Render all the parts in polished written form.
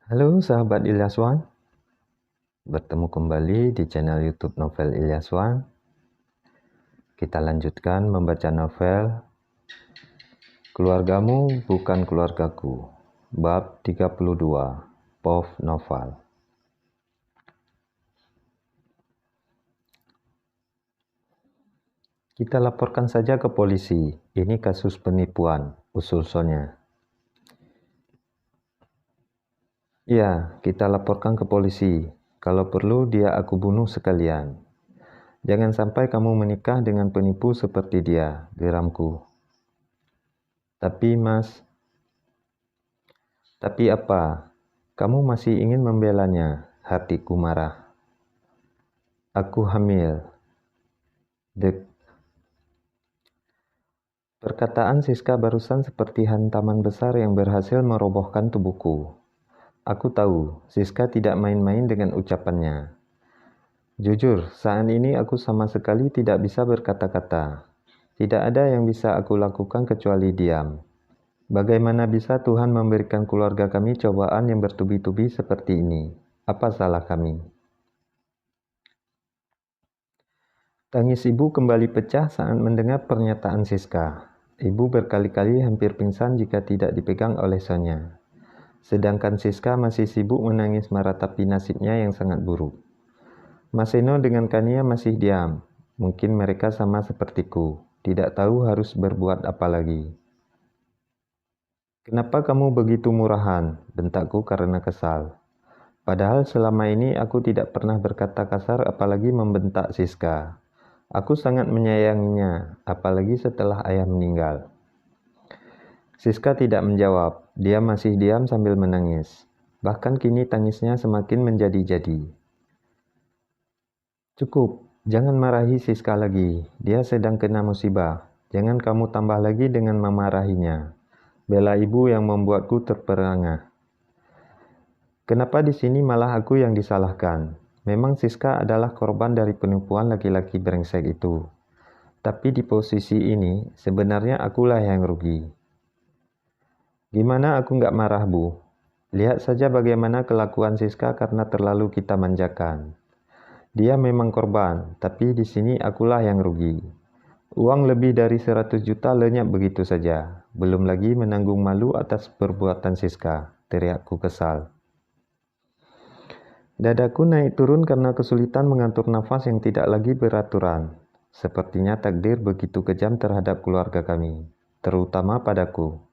Halo sahabat Ilyaswan, bertemu kembali di channel YouTube Novel Ilyaswan. Kita lanjutkan membaca novel Keluargamu Bukan Keluargaku, bab 32, POV Novel. Kita laporkan saja ke polisi, ini kasus penipuan, usul Sonya. Iya, kita laporkan ke polisi. Kalau perlu dia aku bunuh sekalian. Jangan sampai kamu menikah dengan penipu seperti dia, geramku. Tapi apa? Kamu masih ingin membelanya? Hatiku marah. Aku hamil. Dek. Perkataan Siska barusan seperti hantaman besar yang berhasil merobohkan tubuhku. Aku tahu, Siska tidak main-main dengan ucapannya. Jujur, saat ini aku sama sekali tidak bisa berkata-kata. Tidak ada yang bisa aku lakukan kecuali diam. Bagaimana bisa Tuhan memberikan keluarga kami cobaan yang bertubi-tubi seperti ini? Apa salah kami? Tangis ibu kembali pecah saat mendengar pernyataan Siska. Ibu berkali-kali hampir pingsan jika tidak dipegang oleh Sonya. Sedangkan Siska masih sibuk menangis meratapi nasibnya yang sangat buruk. Mas Eno dengan Kania masih diam. Mungkin mereka sama sepertiku, tidak tahu harus berbuat apa lagi. Kenapa kamu begitu murahan? Bentakku karena kesal. Padahal selama ini aku tidak pernah berkata kasar apalagi membentak Siska. Aku sangat menyayanginya, apalagi setelah ayah meninggal. Siska tidak menjawab, dia masih diam sambil menangis. Bahkan kini tangisnya semakin menjadi-jadi. Cukup, jangan marahi Siska lagi, dia sedang kena musibah. Jangan kamu tambah lagi dengan memarahinya. Bela ibu yang membuatku terperangah. Kenapa di sini malah aku yang disalahkan? Memang Siska adalah korban dari penipuan laki-laki brengsek itu. Tapi di posisi ini, sebenarnya akulah yang rugi. Gimana aku nggak marah, Bu? Lihat saja bagaimana kelakuan Siska karena terlalu kita manjakan. Dia memang korban, tapi di sini akulah yang rugi. Uang lebih dari 100 juta lenyap begitu saja. Belum lagi menanggung malu atas perbuatan Siska, teriakku kesal. Dadaku naik turun karena kesulitan mengatur nafas yang tidak lagi beraturan. Sepertinya takdir begitu kejam terhadap keluarga kami, terutama padaku.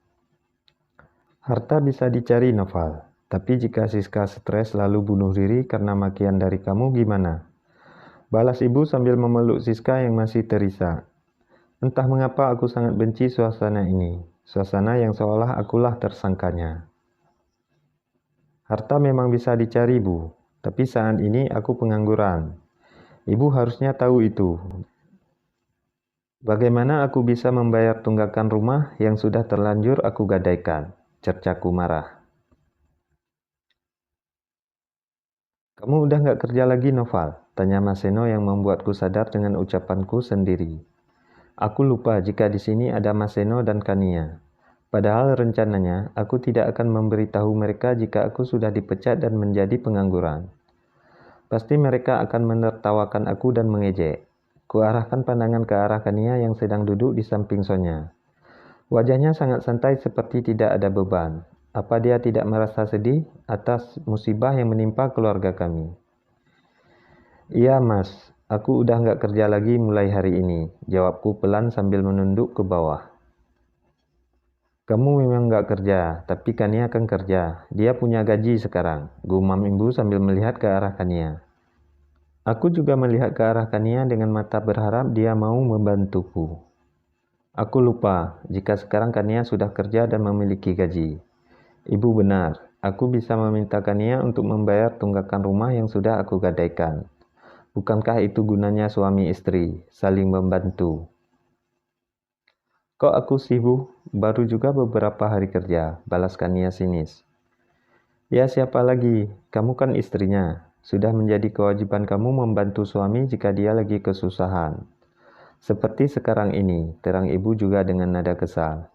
Harta bisa dicari, Noval. Tapi jika Siska stres lalu bunuh diri karena makian dari kamu gimana? Balas ibu sambil memeluk Siska yang masih terisak. Entah mengapa aku sangat benci suasana ini. Suasana yang seolah akulah tersangkanya. Harta memang bisa dicari, Bu. Tapi saat ini aku pengangguran. Ibu harusnya tahu itu. Bagaimana aku bisa membayar tunggakan rumah yang sudah terlanjur aku gadaikan? Cercaku marah. Kamu udah nggak kerja lagi, Noval? Tanya Mas Seno yang membuatku sadar dengan ucapanku sendiri. Aku lupa jika di sini ada Mas Seno dan Kania. Padahal rencananya aku tidak akan memberitahu mereka jika aku sudah dipecat dan menjadi pengangguran. Pasti mereka akan menertawakan aku dan mengejek. Kuarahkan pandangan ke arah Kania yang sedang duduk di samping Sonya. Wajahnya sangat santai seperti tidak ada beban. Apa dia tidak merasa sedih atas musibah yang menimpa keluarga kami? Iya, Mas. Aku udah nggak kerja lagi mulai hari ini, jawabku pelan sambil menunduk ke bawah. Kamu memang nggak kerja, tapi Kania kan kerja. Dia punya gaji sekarang, gumam ibu sambil melihat ke arah Kania. Aku juga melihat ke arah Kania dengan mata berharap dia mau membantuku. Aku lupa jika sekarang Kania sudah kerja dan memiliki gaji. Ibu benar, aku bisa meminta Kania untuk membayar tunggakan rumah yang sudah aku gadaikan. Bukankah itu gunanya suami istri, saling membantu? Kok aku sibuk? Baru juga beberapa hari kerja, balas Kania sinis. Ya siapa lagi? Kamu kan istrinya. Sudah menjadi kewajiban kamu membantu suami jika dia lagi kesusahan. Seperti sekarang ini, terang ibu juga dengan nada kesal.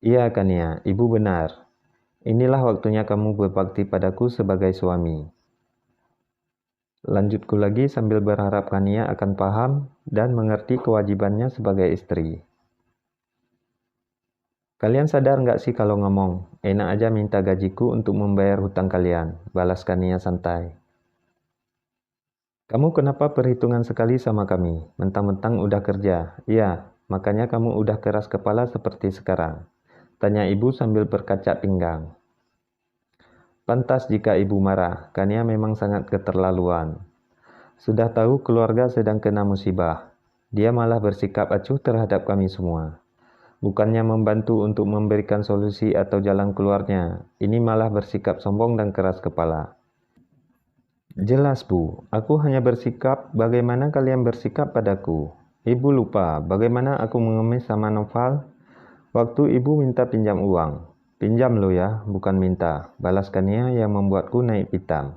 Iya Kania, ibu benar. Inilah waktunya kamu berbakti padaku sebagai suami. Lanjutku lagi sambil berharap Kania akan paham dan mengerti kewajibannya sebagai istri. Kalian sadar nggak sih kalau ngomong, enak aja minta gajiku untuk membayar hutang kalian, balas Kania santai. Kamu kenapa perhitungan sekali sama kami, mentang-mentang udah kerja? Iya, makanya kamu udah keras kepala seperti sekarang, tanya ibu sambil berkacak pinggang. Pantas jika ibu marah, Kania memang sangat keterlaluan. Sudah tahu keluarga sedang kena musibah, dia malah bersikap acuh terhadap kami semua. Bukannya membantu untuk memberikan solusi atau jalan keluarnya, ini malah bersikap sombong dan keras kepala. Jelas Bu, aku hanya bersikap bagaimana kalian bersikap padaku. Ibu lupa bagaimana aku mengemis sama Noval waktu ibu minta pinjam uang. Pinjam lo ya, bukan minta, balas Kania yang membuatku naik pitam.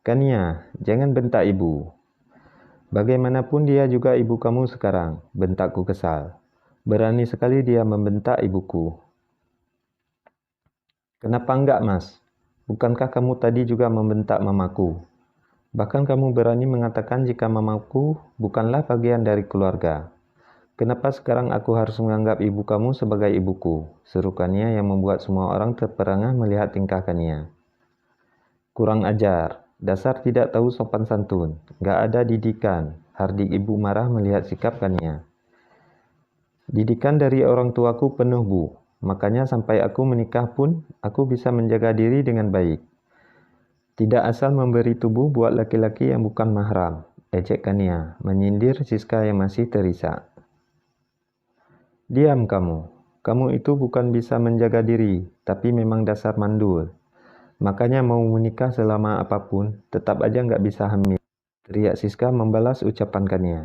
Kania, jangan bentak ibu. Bagaimanapun dia juga ibu kamu sekarang, bentakku kesal. Berani sekali dia membentak ibuku. Kenapa enggak, Mas? Bukankah kamu tadi juga membentak mamaku? Bahkan kamu berani mengatakan jika mamaku bukanlah bagian dari keluarga. Kenapa sekarang aku harus menganggap ibu kamu sebagai ibuku? Serukannya yang membuat semua orang terperangah melihat tingkah Kania. Kurang ajar, dasar tidak tahu sopan santun, gak ada didikan. Hardik ibu marah melihat sikap Kania. Didikan dari orang tuaku penuh Bu, makanya sampai aku menikah pun aku bisa menjaga diri dengan baik. Tidak asal memberi tubuh buat laki-laki yang bukan mahram, ejek Kania, menyindir Siska yang masih terisak. Diam kamu itu bukan bisa menjaga diri, tapi memang dasar mandul. Makanya mau menikah selama apapun, tetap aja nggak bisa hamil. Teriak Siska membalas ucapan Kania.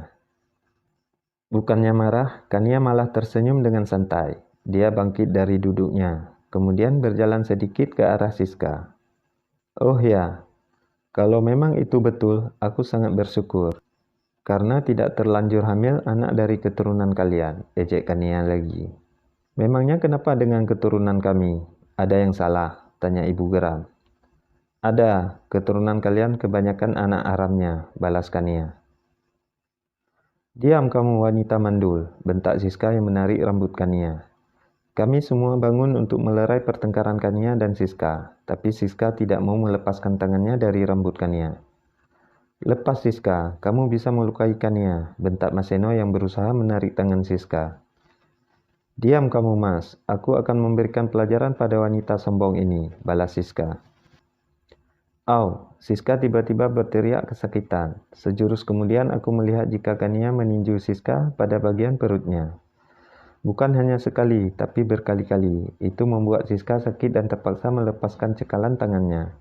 Bukannya marah, Kania malah tersenyum dengan santai. Dia bangkit dari duduknya, kemudian berjalan sedikit ke arah Siska. Oh ya, kalau memang itu betul, aku sangat bersyukur. Karena tidak terlanjur hamil anak dari keturunan kalian, ejek Kania lagi. Memangnya kenapa dengan keturunan kami? Ada yang salah? Tanya ibu geram. Ada, keturunan kalian kebanyakan anak haramnya, balas Kania. Diam kamu wanita mandul, bentak Siska yang menarik rambut Kania. Kami semua bangun untuk melerai pertengkaran Kania dan Siska, tapi Siska tidak mau melepaskan tangannya dari rambut Kania. Lepas Siska, kamu bisa melukai Kania, bentak Maseno yang berusaha menarik tangan Siska. Diam kamu Mas, aku akan memberikan pelajaran pada wanita sombong ini, balas Siska. Au, Siska tiba-tiba berteriak kesakitan. Sejurus kemudian aku melihat jika Kania meninju Siska pada bagian perutnya. Bukan hanya sekali, tapi berkali-kali. Itu membuat Siska sakit dan terpaksa melepaskan cekalan tangannya.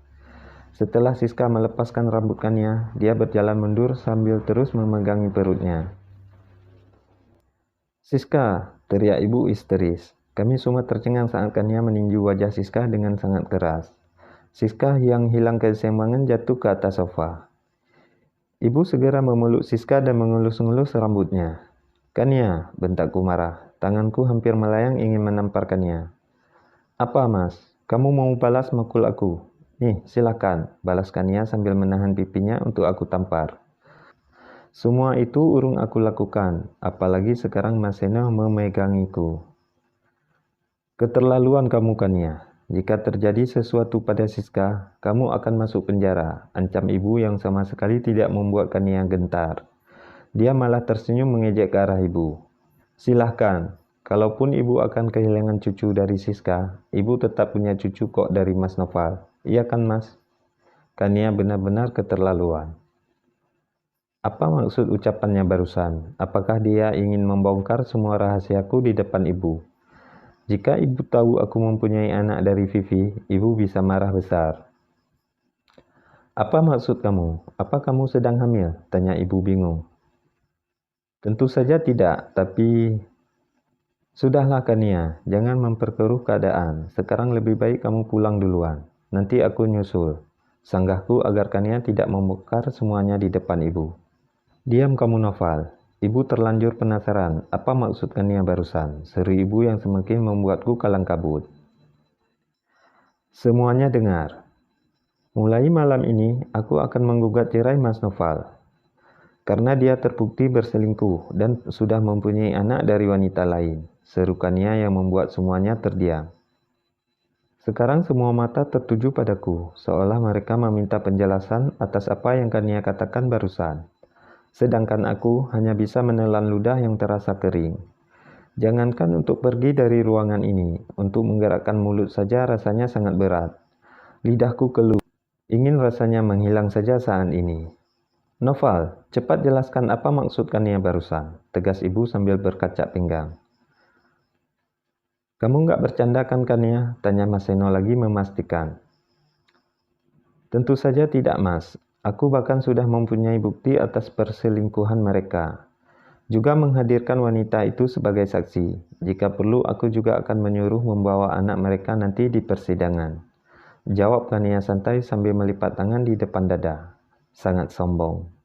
Setelah Siska melepaskan rambut Kania, dia berjalan mundur sambil terus memegangi perutnya. Siska, teriak ibu histeris. Kami semua tercengang saat Kania meninju wajah Siska dengan sangat keras. Siska yang hilang keseimbangan jatuh ke atas sofa. Ibu segera memeluk Siska dan mengelus-ngelus rambutnya. Kania, bentakku marah. Tanganku hampir melayang ingin menamparkannya. Apa mas? Kamu mau balas mukul aku? Nih, silakan, balas Kania sambil menahan pipinya untuk aku tampar. Semua itu urung aku lakukan, apalagi sekarang Mas Seno memegangiku. Keterlaluan kamu Kania. Jika terjadi sesuatu pada Siska, kamu akan masuk penjara, ancam ibu yang sama sekali tidak membuat Kania gentar. Dia malah tersenyum mengejek ke arah ibu. Silahkan, kalaupun ibu akan kehilangan cucu dari Siska, ibu tetap punya cucu kok dari Mas Noval. Iya kan Mas? Kania benar-benar keterlaluan. Apa maksud ucapannya barusan? Apakah dia ingin membongkar semua rahasiaku di depan ibu? Jika ibu tahu aku mempunyai anak dari Vivi, ibu bisa marah besar. Apa maksud kamu? Apa kamu sedang hamil? Tanya ibu bingung. Tentu saja tidak, tapi... Sudahlah Kania, jangan memperkeruh keadaan. Sekarang lebih baik kamu pulang duluan. Nanti aku nyusul. Sanggahku agar Kania tidak membongkar semuanya di depan ibu. Diam kamu Noval. Ibu terlanjur penasaran, apa maksud Kania barusan? Seru ibu yang semakin membuatku kalang kabut. Semuanya dengar. Mulai malam ini, aku akan menggugat cerai Mas Noval. Karena dia terbukti berselingkuh dan sudah mempunyai anak dari wanita lain, seru Kania yang membuat semuanya terdiam. Sekarang semua mata tertuju padaku, seolah mereka meminta penjelasan atas apa yang Kania katakan barusan. Sedangkan aku hanya bisa menelan ludah yang terasa kering. Jangankan untuk pergi dari ruangan ini, untuk menggerakkan mulut saja rasanya sangat berat. Lidahku keluh, ingin rasanya menghilang saja saat ini. Noval, cepat jelaskan apa maksud Kania barusan, tegas ibu sambil berkacak pinggang. Kamu nggak bercanda kan Kania? Tanya Mas Seno lagi memastikan. Tentu saja tidak Mas, aku bahkan sudah mempunyai bukti atas perselingkuhan mereka. Juga menghadirkan wanita itu sebagai saksi. Jika perlu aku juga akan menyuruh membawa anak mereka nanti di persidangan. Jawab Kania santai sambil melipat tangan di depan dada. Sangat sombong.